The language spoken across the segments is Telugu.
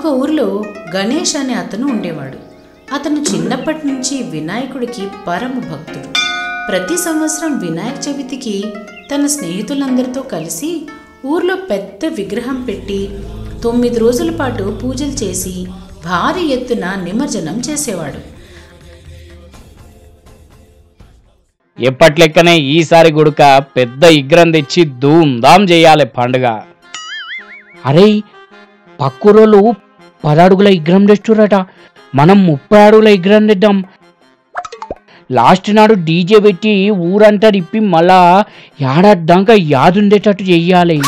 ఒక ఊర్లో గణేష్ అనే అతను ఉండేవాడు. అతను చిన్నప్పటి నుంచి వినాయకుడికి పరమ భక్తుడు. ప్రతి సంవత్సరం వినాయక చవితికి తన స్నేహితులందరితో కలిసి ఊర్లో పెద్ద విగ్రహం పెట్టి 9 రోజుల పాటు పూజలు చేసి భారీ ఎత్తున నిమజ్జనం చేసేవాడు. ఎప్పట్లెక్కనే ఈసారి గుడుక పెద్ద విగ్రహం తెచ్చి ధూమ్ధాం చేయాలి పండుగ. అరే, పక్కురోళ్ళు 10 అడుగుల విగ్రహం తెచ్చురట. మనం 30 అడుగుల విగ్రహం తెద్దాం. లాస్ట్ నాడు డీజే పెట్టి ఊరంతా తిప్పి మళ్ళా ఏడాదిదాకా యాదుండేటట్టు చెయ్యాలి.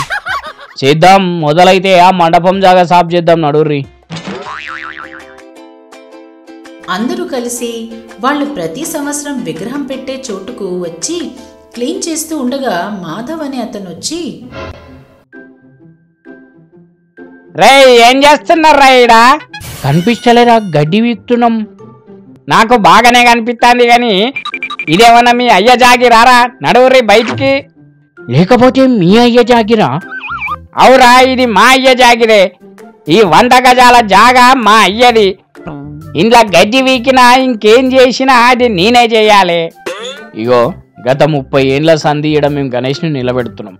చేద్దాం. మొదలైతే ఆ మండపం జాగా సాఫ్ చేద్దాం నడుర్రి. అందరూ కలిసి వాళ్ళు ప్రతి సంవత్సరం విగ్రహం పెట్టే చోటుకు వచ్చి క్లీన్ చేస్తూ ఉండగా మాధవ్ అనే అతను వచ్చి, రే ఏం చేస్తున్నారా ఈడ? కనిపించలేరా? గడ్డి వీక్తున్నాం. నాకు బాగానే కనిపిస్తుంది కానీ ఇదేమన్నా మీ అయ్య జాగిరారా? నడువుర్రి బయటికి. లేకపోతే మీ అయ్య జాగిరా? అవురా, ఇది మా అయ్య జాగిరే. ఈ 100 గజాల జాగా మా అయ్యది. ఇంట్లో గడ్డి వీకినా ఇంకేం చేసినా అది నేనే చేయాలి. ఇగో గత 30 ఏండ్ల సంధి ఇడ మేము గణేష్ని నిలబెడుతున్నాం.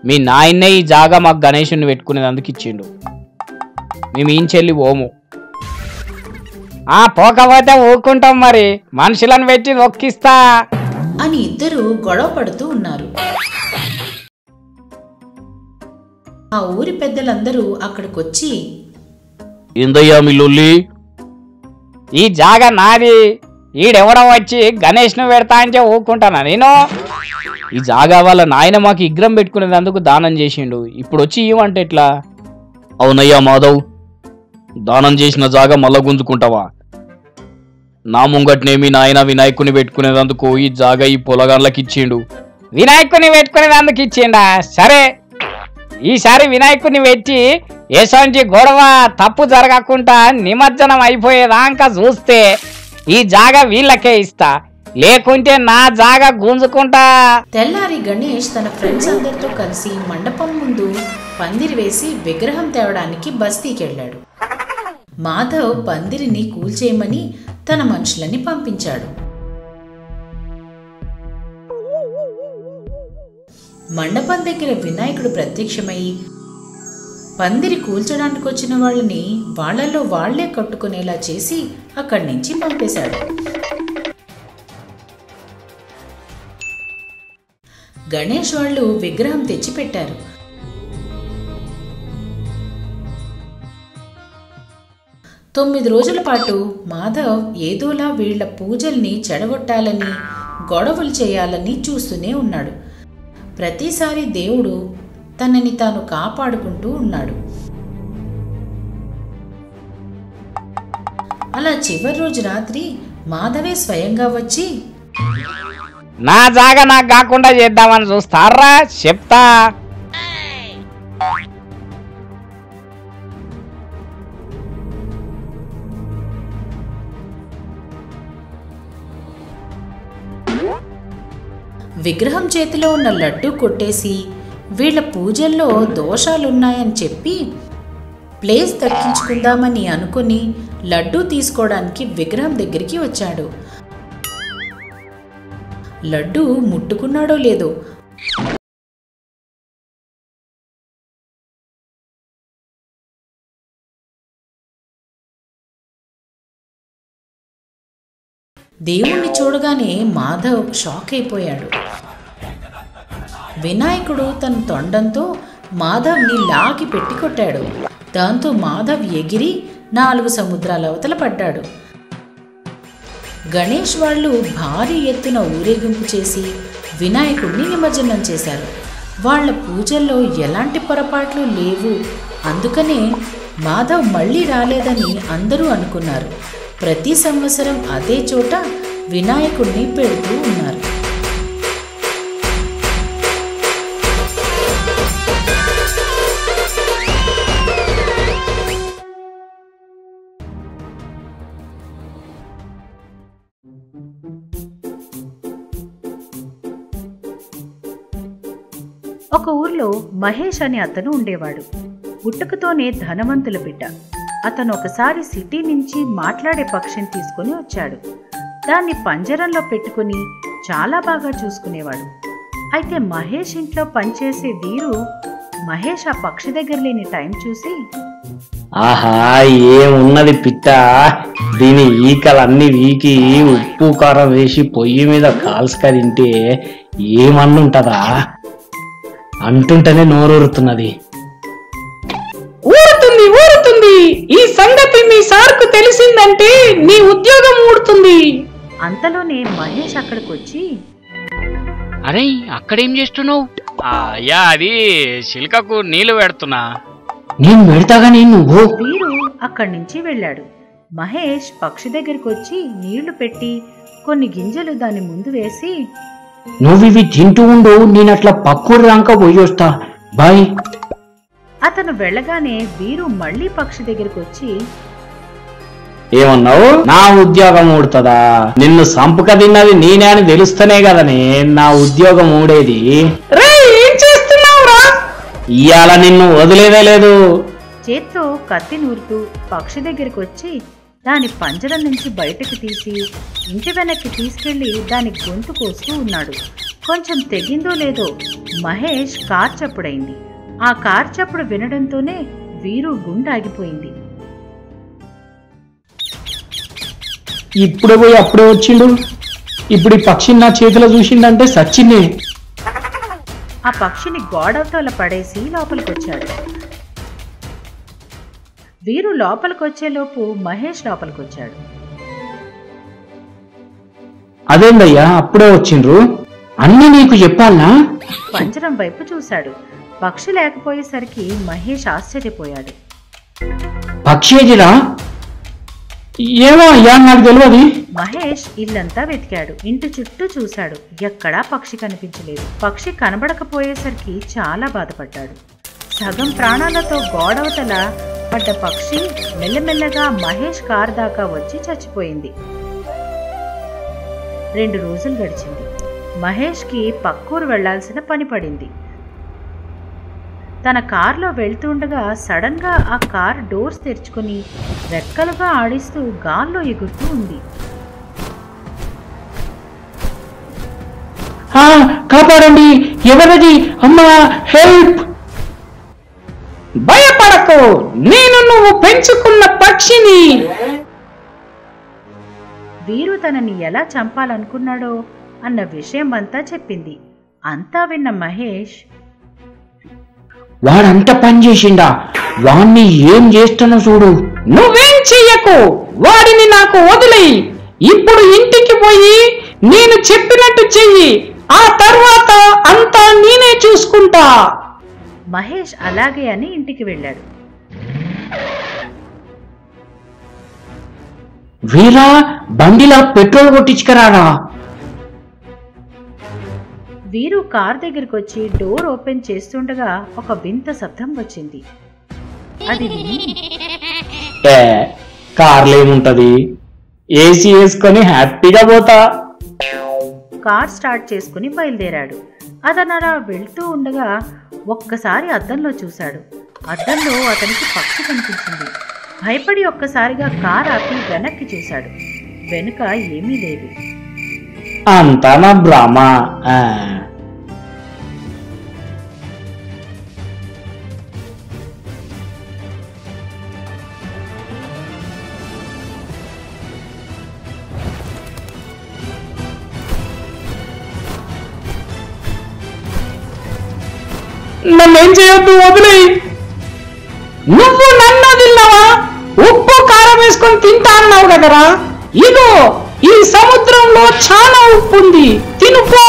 మీ నాయన్నే ఈ జాగా మాకు గణేషుని పెట్టుకునేందుకు ఇచ్చిండు. మేము ఏం చెల్లి ఓము పోకపోతే ఊరుకుంటాం, మరి మనుషులను పెట్టి నొక్కిస్తా అని ఇద్దరు గొడవ పడుతూ ఉన్నారు. ఆ ఊరి పెద్దలందరూ అక్కడికొచ్చి, ఏందయ్యా మీ లొల్లి? ఈ జాగా నాది. ఈడెవడో వచ్చి గణేష్ను పెడతా అంటే ఊరుకుంటానా నేను? ఈ జాగా వాళ్ళ నాయన మాకు విగ్రహం పెట్టుకునేందుకు దానం చేసిండు. ఇప్పుడు వచ్చి ఇవ్వంటే ఎట్లా? అవునయ్యా మాధవ్, దానం చేసిన జాగా మళ్ళా గుంజుకుంటావా? నా ముంగట్నేమి నాయన వినాయకుని పెట్టుకునేందుకు ఈ జాగా ఈ పొలగాన్లకి ఇచ్చిండు. వినాయకుని పెట్టుకునేందుకు ఇచ్చిండా? సరే, ఈసారి వినాయకుని పెట్టి ఎసంటి గొడవ తప్పు జరగకుండా నిమజ్జనం అయిపోయేదాకా చూస్తే ఈ జాగా వీళ్ళకే ఇస్తా, లేకుంటే నా జాగా గుంజుకుంటా. తెల్లారి గణేష్ తన ఫ్రెండ్స్ అందరితో కలిసి మండపం ముందు పందిరి వేసి విగ్రహం తేవడానికి బస్తీకెళ్ళాడు. మాధవ్ పందిరిని కూల్చేయమని తన మనుషులని పంపించాడు. మండపం దగ్గర వినాయకుడు ప్రత్యక్షమై పందిరి కూల్చడానికి వచ్చిన వాళ్ళని వాళ్లలో వాళ్లే కట్టుకునేలా చేసి అక్కడి నుంచి పంపేశాడు. గణేష్ వాళ్ళు విగ్రహం తెచ్చిపెట్టారు. తొమ్మిది రోజుల పాటు మాధవ్ ఏదోలా వీళ్ల పూజల్ని చెడగొట్టాలని, గొడవలు చేయాలని చూస్తూనే ఉన్నాడు. ప్రతిసారి దేవుడు తనని తాను కాపాడుకుంటూ ఉన్నాడు. అలా చివరి రోజు రాత్రి మాధవే స్వయంగా వచ్చి, నా జాగా నాకు కాకుండా చేద్దామని చూస్తారా? చెప్తా. విగ్రహం చేతిలో ఉన్న లడ్డు కొట్టేసి వీళ్ల పూజల్లో దోషాలున్నాయని చెప్పి ప్లేస్ దక్కించుకుందామని అనుకుని లడ్డూ తీసుకోవడానికి విగ్రహం దగ్గరికి వచ్చాడు. లడ్డు ముట్టుకున్నాడో లేదో దేవుణ్ణి చూడగానే మాధవ్ షాక్ అయిపోయాడు. వినాయకుడు తన తొండంతో మాధవ్ని లాగి పెట్టి కొట్టాడు. దాంతో మాధవ్ ఎగిరి 4 సముద్రాల అవతల పడ్డాడు. గణేష్ వాళ్ళు భారీ ఎత్తున ఊరేగింపు చేసి వినాయకుడిని నిమజ్జనం చేశారు. వాళ్ల పూజల్లో ఎలాంటి పొరపాట్లు లేవు. అందుకనే మాధవ్ మళ్ళీ రాలేదని అందరూ అనుకున్నారు. ప్రతి సంవత్సరం అదే చోట వినాయకుడిని పెడుతూ ఉన్నారు. ఒక ఊర్లో మహేష్ అనే అతను ఉండేవాడు. పుట్టుకతోనే ధనవంతుల బిడ్డ. అతను ఒకసారి సిటీ నుంచి మాట్లాడే పక్షిని తీసుకుని వచ్చాడు. దాన్ని పంజరంలో పెట్టుకుని చాలా బాగా చూసుకునేవాడు. అయితే మహేష్ ఇంట్లో పనిచేసే వీరు మహేష్ ఆ పక్షి దగ్గర లేని టైం చూసి, ఆహా, ఏమున్నది పిట్ట, దీని ఈకలన్నీ వీకి ఉప్పు కారం వేసి పొయ్యి మీద కాల్చుక తింటే ఏమన్నుంటదా అంటుంటేనే నోరూరుతున్నది. ఊరుతుంది ఊరుతుంది, ఈ సంగతి మీ సార్కు తెలిసిందంటే నీ ఉద్యోగం ఊడుతుంది. అంతలోనే మహేష్ అక్కడికి వచ్చి, అరే అక్కడేం చేస్తున్నావు? అయ్యా, అది చిలుకకు నీళ్లు పెడుతున్నా. నేను పెడతాగాని నువ్వు. వీరు అక్కడి నుంచి వెళ్ళాడు. మహేష్ పక్షి దగ్గరికి వచ్చి నీళ్లు పెట్టి కొన్ని గింజలు దాని ముందు వేసి, నువ్వివి తింటూ ఉండు, నేను అట్లా పక్కూరు రాంక పోయొస్తా, బాయ్. అతను వెళ్ళగానే వీరు మళ్ళీ పక్షి దగ్గరికి వచ్చి, ఏమన్నావు? నా ఉద్యోగం ఊడుతుందా? నిన్ను సంపుక తిన్నది నేనే అని తెలుస్తనే కదనే నా ఉద్యోగం ఊడేది. ఏం చేస్తున్నావురా? ఇవాళ నిన్ను వదిలేదే లేదు. చేత్తో కత్తి నూరుతూ పక్షి దగ్గరికి వచ్చి దాని పంజరం నుంచి బయటకు తీసి ఇంటి వెనక్కి తీసుకెళ్లి దాని గొంతు కోస్తూ ఉన్నాడు. కొంచెం తెగిందో లేదో మహేష్ కార్ చప్పుడైంది. ఆ కార్ చప్పుడు వినడంతోనే వీరు గుండె ఆగిపోయింది. ఇప్పుడే పోయి అప్పుడే వచ్చిండు. ఇప్పుడు ఈ పక్షిని నా చేతిలో చూసిందంటే సచ్చింది. ఆ పక్షిని గోడవతల పడేసి లోపలికొచ్చాడు. వీరు లోపలికొచ్చేలోపు మహేష్ లోపలికొచ్చాడు. అదేందయ్యా అప్పుడే వచ్చిండ్రు? అన్నీ నీకు చెప్పాలనా? పంజరం వైపు చూశాడు. పక్షి లేకపోయేసరికి మహేష్ ఆశ్చర్యపోయాడు. పక్షేజిరా? ఏమో అయ్యా, నాకు తెలియదు. మహేష్ ఇల్లంతా వెతికాడు. ఇంటి చుట్టూ చూశాడు. ఎక్కడా పక్షి కనిపించలేదు. పక్షి కనబడకపోయేసరికి చాలా బాధపడ్డాడు. సగం ప్రాణాలతో గోడవతల పడ్డ పక్షి మెల్లమెల్లగా మహేష్ కారు దాకా వచ్చి చచ్చిపోయింది. 2 రోజులు గడిచింది. మహేష్కి పక్కూరు వెళ్లాల్సిన పని పడింది. తన కారులో వెళ్తుండగా సడన్ గా ఆ కార్ డోర్స్ తెరుచుకుని రెక్కలుగా ఆడిస్తూ గాల్లో ఎగురుతూ ఉంది. కాపాడండి, ఎవరది? అమ్మా, హెల్ప్! భయపడకు, నేను నువ్వు పెంచుకున్న పక్షిని. వీరు తనని ఎలా చంపాలనుకున్నాడో అన్న విషయం అంతా చెప్పింది. అంతా విన్న మహేష్, వాడంత పని చేసిండా? వాణ్ణి ఏం చేస్తానో చూడు. నువ్వేం చెయ్యకు, వాడిని నాకు వదిలేయి. ఇప్పుడు ఇంటికి పోయి నేను చెప్పినట్టు చెయ్యి, ఆ తర్వాత అంతా నేనే చూసుకుంటా. మహేష్ అలాగే అని ఇంటికి వెళ్ళాడు. వీరా, బండిలా పెట్రోల్ కొట్టించుకురారా. వీరు కార్ దగ్గరికి వచ్చి డోర్ ఓపెన్ చేస్తుండగా ఒక వింత శబ్దం వచ్చింది. అది విని, కార్లో ఏముంటది, ఏసీ వేసుకొని హ్యాపీగా పోతా. కార్ స్టార్ట్ చేసుకుని బయలుదేరాడు. అతను అలా వెళ్తూ ఉండగా ఒక్కసారి అద్దంలో చూశాడు. అద్దంలో అతనికి పక్షి కనిపించింది. భయపడి ఒక్కసారిగా కార్ ఆపి వెనక్కి చూశాడు. వెనుక ఏమీ లేదు. అంతా నా భ్రమ. నన్నేం చేయొద్దు, వదిలేయి. నువ్వు నన్ను వదిలినావా? ఉప్పు కారం వేసుకొని తింటా అన్నావు కదరా. ఇదో ఈ సముద్రంలో చాలా ఉప్పు ఉంది, తినుకో.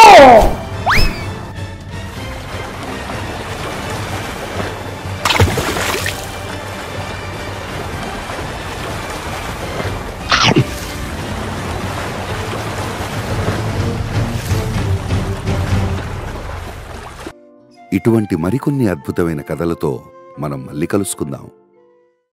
ఇటువంటి మరికొన్ని అద్భుతమైన కథలతో మనం మళ్ళీ కలుసుకుందాం.